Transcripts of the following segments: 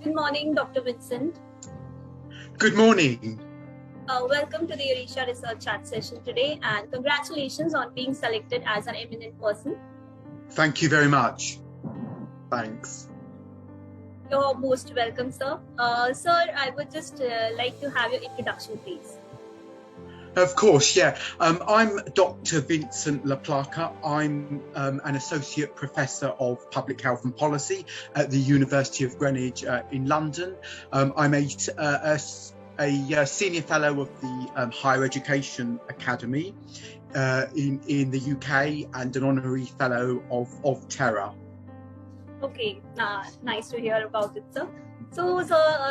Good morning, Dr. Vincent. Good morning. Welcome to the Eurasia Research chat session today, and congratulations on being selected as an eminent person. Thank you very much. Thanks. You're most welcome, sir. Sir, I would just like to have your introduction, please. Of course, yeah. I'm Dr. Vincent Placa. I'm an Associate Professor of Public Health and Policy at the University of Greenwich in London. I'm a Senior Fellow of the Higher Education Academy in the UK and an Honorary Fellow of Terra. Okay, nice to hear about it, sir. So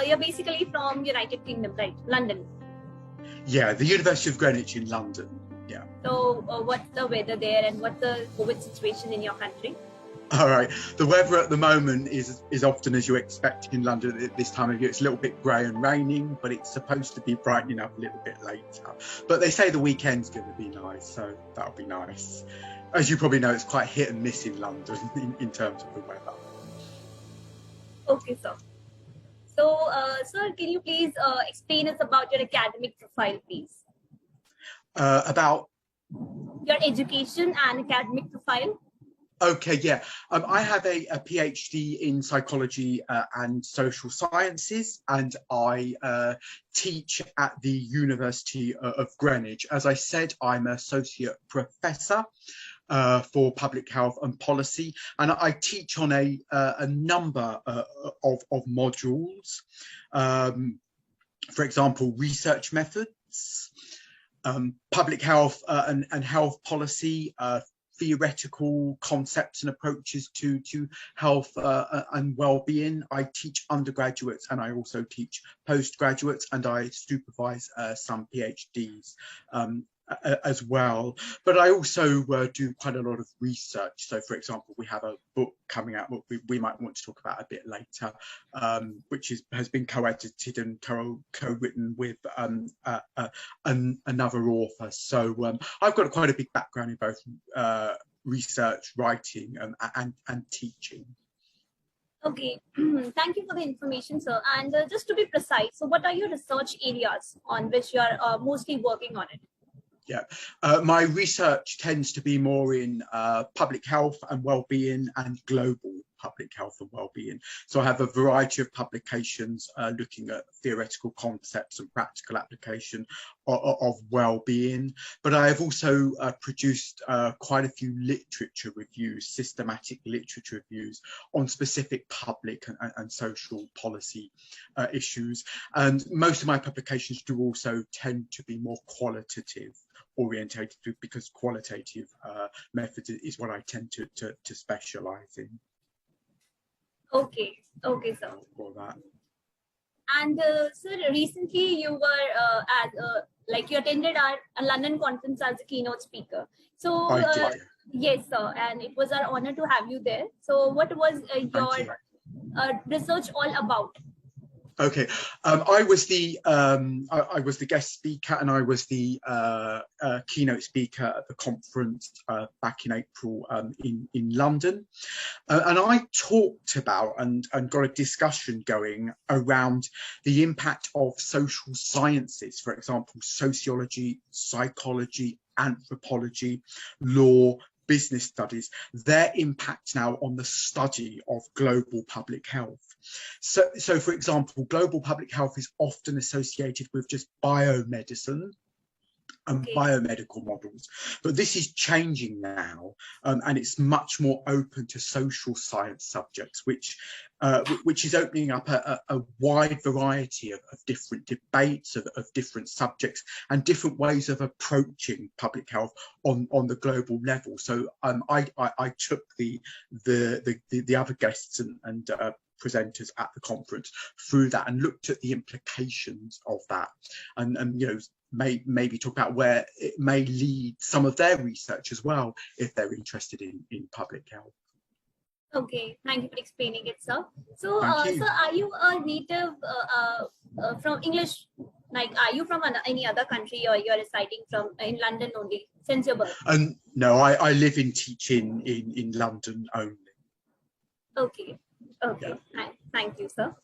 you're basically from United Kingdom, right? London. Yeah, the University of Greenwich in London. Yeah. So what's the weather there, and what's the COVID situation in your country? All right. The weather at the moment is often as you expect in London at this time of year. It's a little bit grey and raining, but it's supposed to be brightening up a little bit later. But they say the weekend's going to be nice, so that'll be nice. As you probably know, it's quite hit and miss in London in terms of the weather. Okay, sir. So, sir, can you please explain us about your academic profile, please? About your education and academic profile? Okay, yeah. I have a PhD in psychology and social sciences, and I teach at the University of Greenwich. As I said, I'm an associate professor for public health and policy, and I teach on a number of modules. For example, research methods, public health and health policy, theoretical concepts and approaches to health and well-being. I teach undergraduates and I also teach postgraduates, and I supervise some PhDs as well. But I also do quite a lot of research. So, for example, we have a book coming out we might want to talk about a bit later, which has been co-edited and co-written with another author. So I've got quite a big background in both research, writing, and teaching. Okay, thank you for the information, sir. And just to be precise, so what are your research areas on which you are mostly working on it? Yeah, my research tends to be more in public health and well-being and global public health and well-being. So I have a variety of publications looking at theoretical concepts and practical application of well-being. But I have also produced quite a few literature reviews, systematic literature reviews on specific public and social policy issues. And most of my publications do also tend to be more qualitative orientated, because qualitative methods is what I tend to specialize in. Okay, sir. For that. And sir, recently you were you attended our London conference as a keynote speaker. So I did. Yes, sir, and it was our honor to have you there. So what was your research all about? Okay, I was the guest speaker, and I was the keynote speaker at the conference back in April in London, and I talked about and got a discussion going around the impact of social sciences, for example, sociology, psychology, anthropology, law, business studies, their impact now on the study of global public health. So for example, global public health is often associated with just biomedicine and biomedical models, but this is changing now, and it's much more open to social science subjects, which is opening up a wide variety of different debates of different subjects and different ways of approaching public health on the global level. So I took the other guests and presenters at the conference through that and looked at the implications of that, and you know, maybe talk about where it may lead some of their research as well if they're interested in public health. Okay, thank you for explaining it, sir. So, sir, are you a native from English? Like, are you from any other country, or you're residing in London only since your birth? No, I live in teaching in London only. Okay. Yeah. Thank you, sir.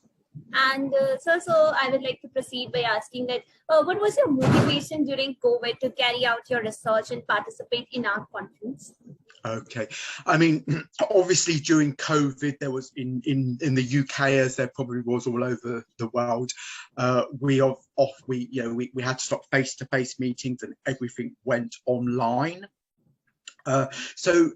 And so I would like to proceed by asking that what was your motivation during COVID to carry out your research and participate in our conference? Okay, I mean, obviously during COVID, there was in the UK, as there probably was all over the world, we had to stop face-to-face meetings and everything went online. So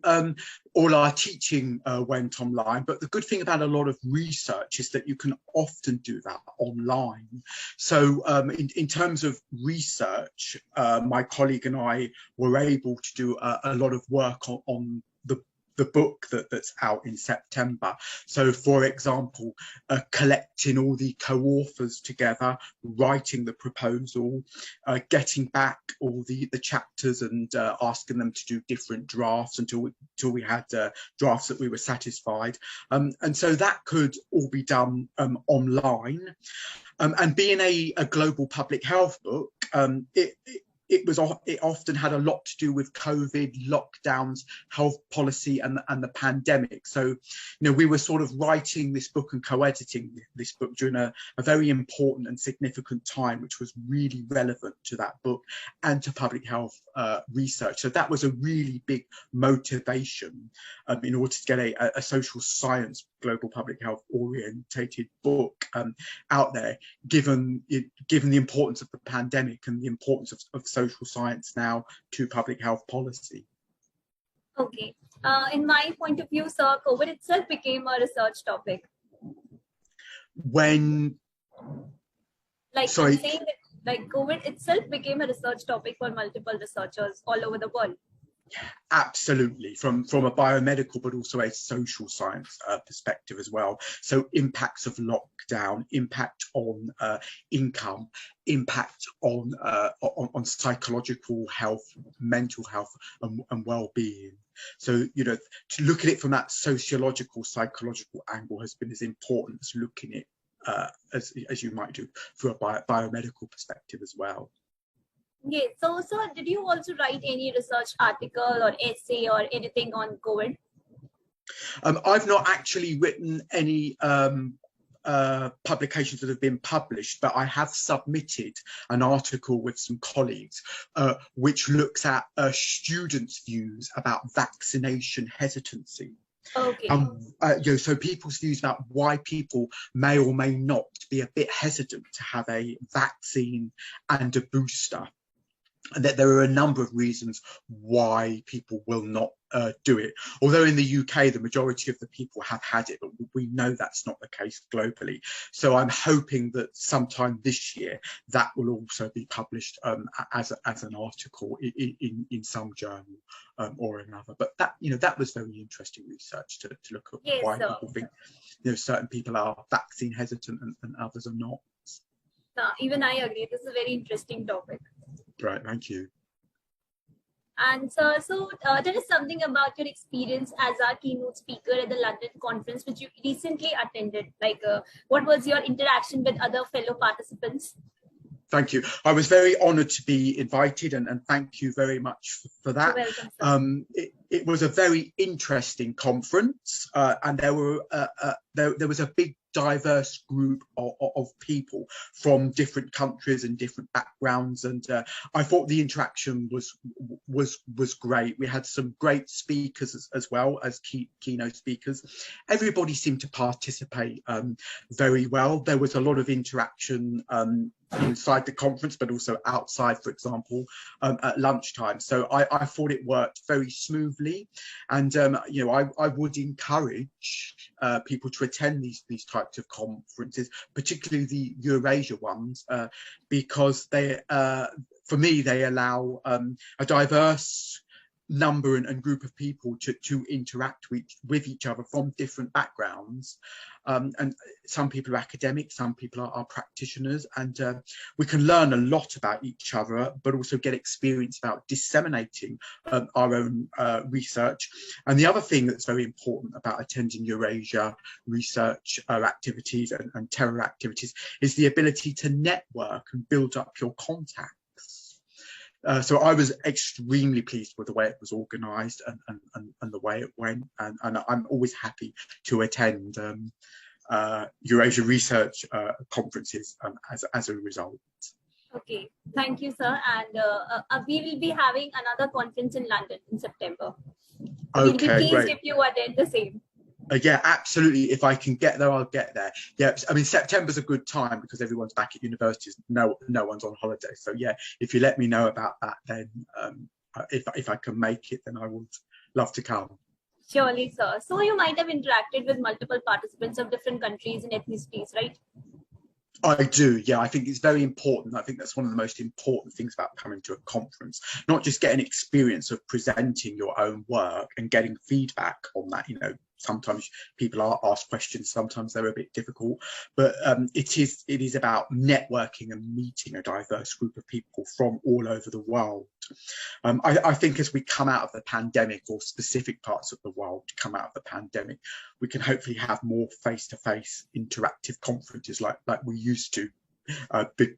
all our teaching went online, but the good thing about a lot of research is that you can often do that online. So in terms of research, my colleague and I were able to do a lot of work on the book that's out in September. So, for example, collecting all the co-authors together, writing the proposal, getting back all the chapters and asking them to do different drafts until we had drafts that we were satisfied. And so that could all be done online. And being a global public health book, it often had a lot to do with COVID, lockdowns, health policy, and the pandemic. So, we were sort of writing this book and co-editing this book during a very important and significant time, which was really relevant to that book and to public health research. So that was a really big motivation in order to get a social science, global public health orientated book out there, given the importance of the pandemic and the importance of social science now to public health policy. Okay. In my point of view, sir, COVID itself became a research topic. When? Sorry. I'm saying that COVID itself became a research topic for multiple researchers all over the world. Absolutely, from a biomedical but also a social science perspective as well. So impacts of lockdown, impact on income, impact on psychological health, mental health, and well-being. So to look at it from that sociological, psychological angle has been as important as looking at it as you might do through a biomedical perspective as well. Yeah. So did you also write any research article or essay or anything on COVID? I've not actually written any publications that have been published, but I have submitted an article with some colleagues which looks at students' views about vaccination hesitancy. Okay. So people's views about why people may or may not be a bit hesitant to have a vaccine and a booster. And that there are a number of reasons why people will not do it. Although in the UK, the majority of the people have had it, but we know that's not the case globally. So I'm hoping that sometime this year, that will also be published as an article in some journal or another. But that was very interesting research to look at why people think certain people are vaccine hesitant and others are not. Even I agree. This is a very interesting topic. Right, thank you. And so tell us something about your experience as our keynote speaker at the London conference, which you recently attended. Like, what was your interaction with other fellow participants? Thank you. I was very honoured to be invited, and thank you very much for that. You're welcome, sir. It was a very interesting conference, and there was a big diverse group of people from different countries and different backgrounds, and I thought the interaction was great. We had some great speakers as well as keynote speakers. Everybody seemed to participate very well. There was a lot of interaction inside the conference, but also outside, for example, at lunchtime. So I thought it worked very smoothly, and I would encourage people to attend these types of conferences, particularly the Eurasia ones, because for me they allow a diverse number and group of people to interact with each other from different backgrounds, and some people are academics, some people are practitioners, and we can learn a lot about each other, but also get experience about disseminating our own research. And the other thing that's very important about attending Eurasia Research activities and terror activities is the ability to network and build up your contacts. So I was extremely pleased with the way it was organised and the way it went, and I'm always happy to attend Eurasia Research conferences as a result. Okay, thank you, sir. And we will be having another conference in London in September. So we'll be pleased great. if you attend the same. Yeah, absolutely. If I can get there, I'll get there. Yeah, I mean, September's a good time because everyone's back at universities. No one's on holiday. So yeah, if you let me know about that, then if I can make it, then I would love to come. Surely, sir. So you might have interacted with multiple participants of different countries and ethnicities, right? I do, yeah. I think it's very important. I think that's one of the most important things about coming to a conference, not just getting experience of presenting your own work and getting feedback on that. You know, sometimes people are asked questions, sometimes they're a bit difficult, but it is about networking and meeting a diverse group of people from all over the world. I think as we come out of the pandemic, or specific parts of the world come out of the pandemic, we can hopefully have more face-to-face interactive conferences like we used to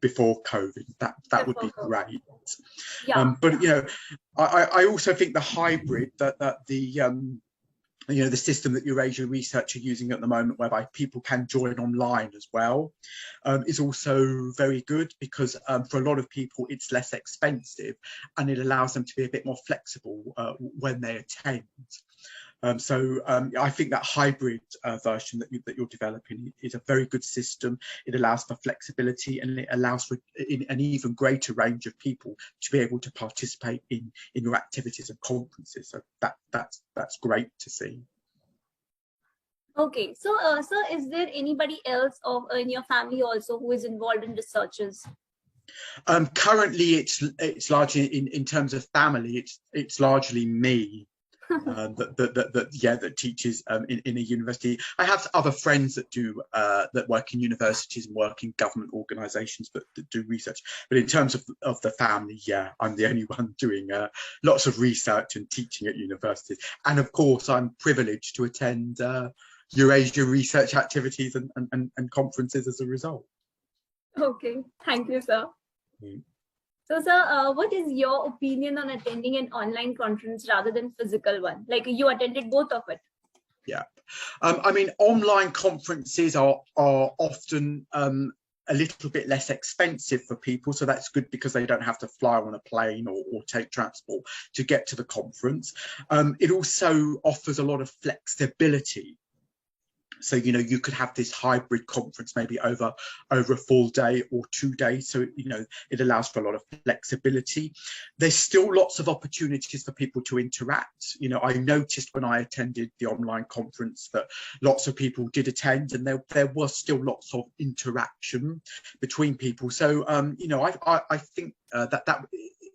before COVID. That would be great. Yeah. But you know, I also think the hybrid that the system that Eurasia Research are using at the moment, whereby people can join online as well, is also very good, because for a lot of people it's less expensive and it allows them to be a bit more flexible when they attend. So I think that hybrid version that you're developing is a very good system. It allows for flexibility, and it allows for an even greater range of people to be able to participate in your activities and conferences. So that's great to see. Okay, so sir, is there anybody else in your family also who is involved in researches? Currently, it's largely in terms of family. It's largely me. That teaches in a university. I have other friends that do that work in universities and work in government organisations that do research. But in terms of the family, yeah, I'm the only one doing lots of research and teaching at universities. And of course, I'm privileged to attend Eurasia research activities and conferences as a result. Okay, thank you, sir. So, sir, what is your opinion on attending an online conference rather than physical one? Like, you attended both of it. Yeah, I mean, online conferences are often a little bit less expensive for people, so that's good because they don't have to fly on a plane or take transport to get to the conference. It also offers a lot of flexibility. So, you know, you could have this hybrid conference maybe over a full day or 2 days. So, you know, it allows for a lot of flexibility. There's still lots of opportunities for people to interact. You know, I noticed when I attended the online conference that lots of people did attend, and there was still lots of interaction between people. So, you know, I think that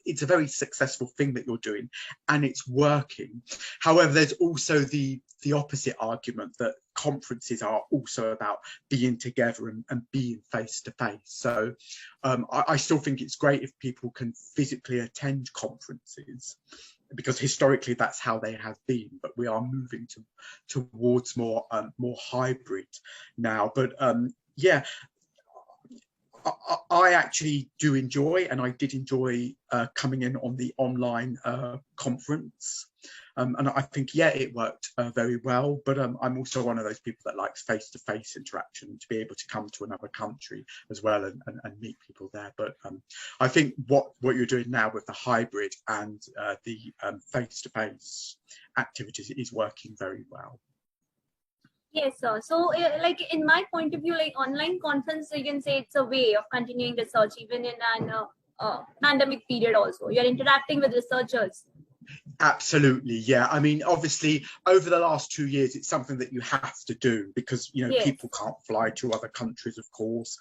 it's a very successful thing that you're doing, and it's working. However, there's also the opposite argument that conferences are also about being together and being face to face. So I still think it's great if people can physically attend conferences, because historically that's how they have been, but we are moving towards more hybrid now. But yeah, I actually do enjoy, and I did enjoy coming in on the online conference. And I think, yeah, it worked very well. But I'm also one of those people that likes face-to-face interaction, to be able to come to another country as well and meet people there. But I think what you're doing now with the hybrid and the face-to-face activities is working very well. Yes, sir. So, like, in my point of view, like, online conference, you can say it's a way of continuing research even in an pandemic period. Also, you're interacting with researchers. Absolutely, yeah. I mean, obviously, over the last 2 years, it's something that you have to do because, you know, yes, people can't fly to other countries, of course.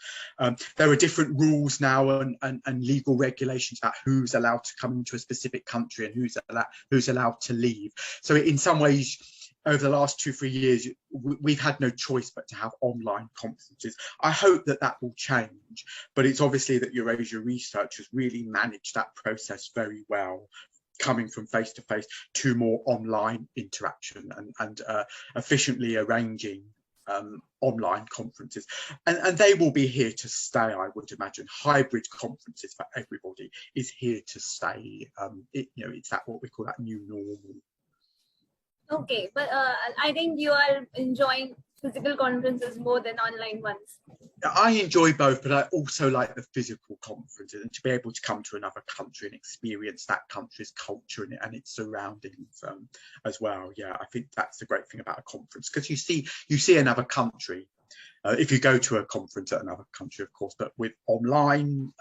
There are different rules now and legal regulations about who's allowed to come into a specific country and who's allowed to leave. So in some ways, over the last 2-3 years, we've had no choice but to have online conferences. I hope that will change, but it's obviously that Eurasia Research has really managed that process very well, coming from face-to-face to more online interaction and efficiently arranging online conferences, and they will be here to stay. I would imagine hybrid conferences for everybody is here to stay. You know, it's that what we call that new normal. Okay, but I think you are enjoying physical conferences more than online ones. I enjoy both, but I also like the physical conferences and to be able to come to another country and experience that country's culture and its surroundings as well. Yeah, I think that's the great thing about a conference, because you see another country if you go to a conference at another country, of course, but with online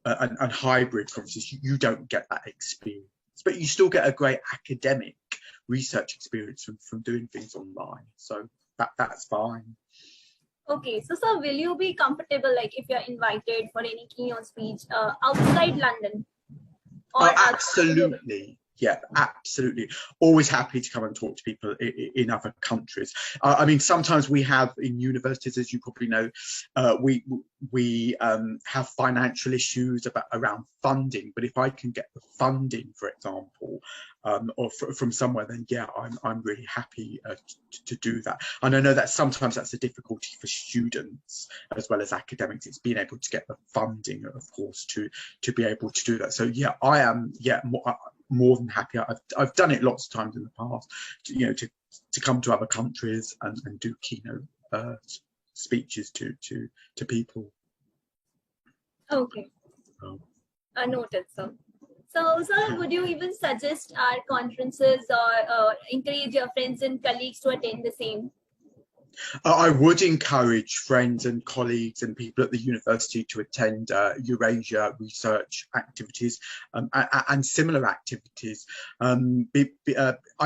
and hybrid conferences, you don't get that experience, but you still get a great academic research experience from doing things online. So that's fine. Okay, so sir, will you be comfortable like if you're invited for any keynote speech outside London or Oh, absolutely. Yeah, absolutely. Always happy to come and talk to people in other countries. I mean, sometimes we have in universities, as you probably know, we have financial issues around funding. But if I can get the funding, for example, or from somewhere, then yeah, I'm really happy to do that. And I know that sometimes that's a difficulty for students as well as academics. It's being able to get the funding, of course, to be able to do that. So yeah, I am more than happy. I've done it lots of times in the past, to come to other countries and do keynote speeches to people. okay, noted, sir. So, sir, would you even suggest our conferences or encourage your friends and colleagues to attend the same? I would encourage friends and colleagues and people at the university to attend Eurasia Research activities and similar activities. I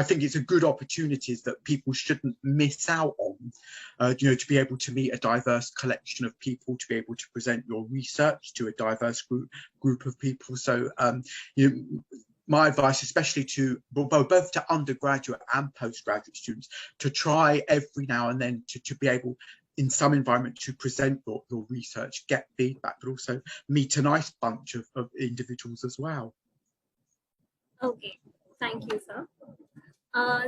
think it's a good opportunities that people shouldn't miss out on, to be able to meet a diverse collection of people, to be able to present your research to a diverse group of people. So, my advice, especially to both to undergraduate and postgraduate students, to try every now and then to be able, in some environment, to present your research, get feedback, but also meet a nice bunch of individuals as well. Okay, thank you, sir.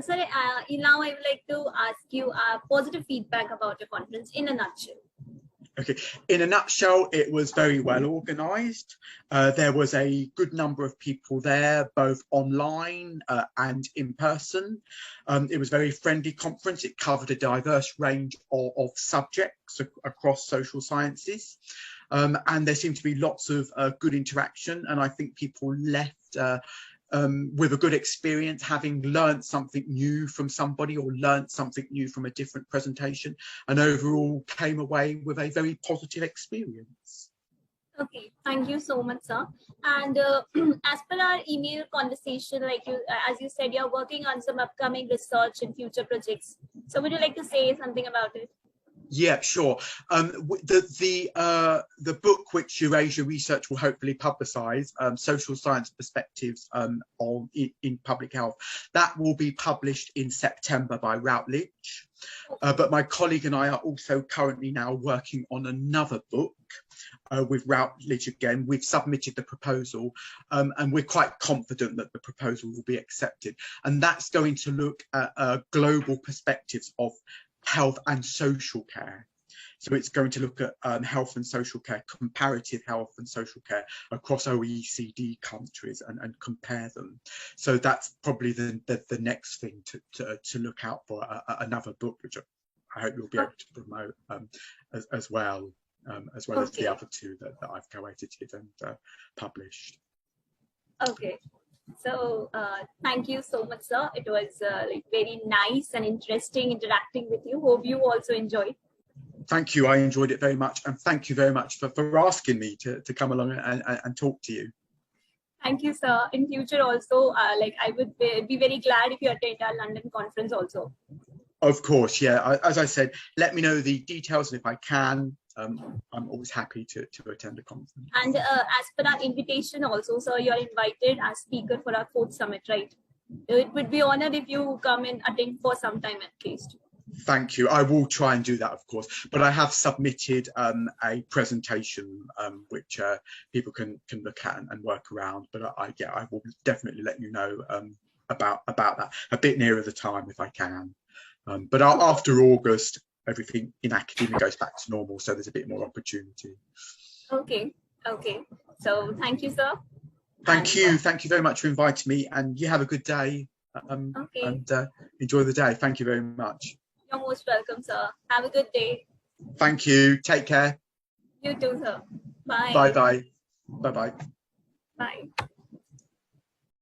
Sir, now I would like to ask you positive feedback about your conference in a nutshell. Okay, in a nutshell, it was very well organised. There was a good number of people there, both online and in person. It was a very friendly conference. It covered a diverse range of subjects across social sciences. And there seemed to be lots of good interaction. And I think people left with a good experience, having learned something new from somebody or learned something new from a different presentation, and overall came away with a very positive experience. Okay, thank you so much, sir. And as per our email conversation, like as you said, you're working on some upcoming research and future projects. So would you like to say something about it? Yeah, sure. The book which Eurasia Research will hopefully publicise, Social Science Perspectives in Public Health, that will be published in September by Routledge. But my colleague and I are also currently now working on another book with Routledge again. We've submitted the proposal and we're quite confident that the proposal will be accepted. And that's going to look at global perspectives of health and social care. So it's going to look at health and social care, comparative health and social care across OECD countries and compare them. So that's probably the next thing to look out for, another book, which I hope you'll be able to promote as well as the other two that I've co-edited and published. Okay. So thank you so much, sir. It was like very nice and interesting interacting with you. Hope you also enjoyed. Thank you. I enjoyed it very much. And thank you very much for asking me to come along and talk to you. Thank you, sir. In future also, like I would be very glad if you attend our London conference also. Of course, yeah. As I said, let me know the details, and if I can, I'm always happy to attend a conference. And as per our invitation also, sir, you're invited as speaker for our 4th summit, right? It would be honored if you come and attend for some time at least. Thank you. I will try and do that, of course. But I have submitted a presentation which people can look at and work around. But I will definitely let you know about that a bit nearer the time if I can. But after August, everything in academia goes back to normal, so there's a bit more opportunity. Okay. So thank you, sir. Thank you very much for inviting me, and you have a good day. and enjoy the day. Thank you very much. You're most welcome, sir. Have a good day. Thank you. Take care. You too, sir. Bye. Bye bye. Bye bye. Bye.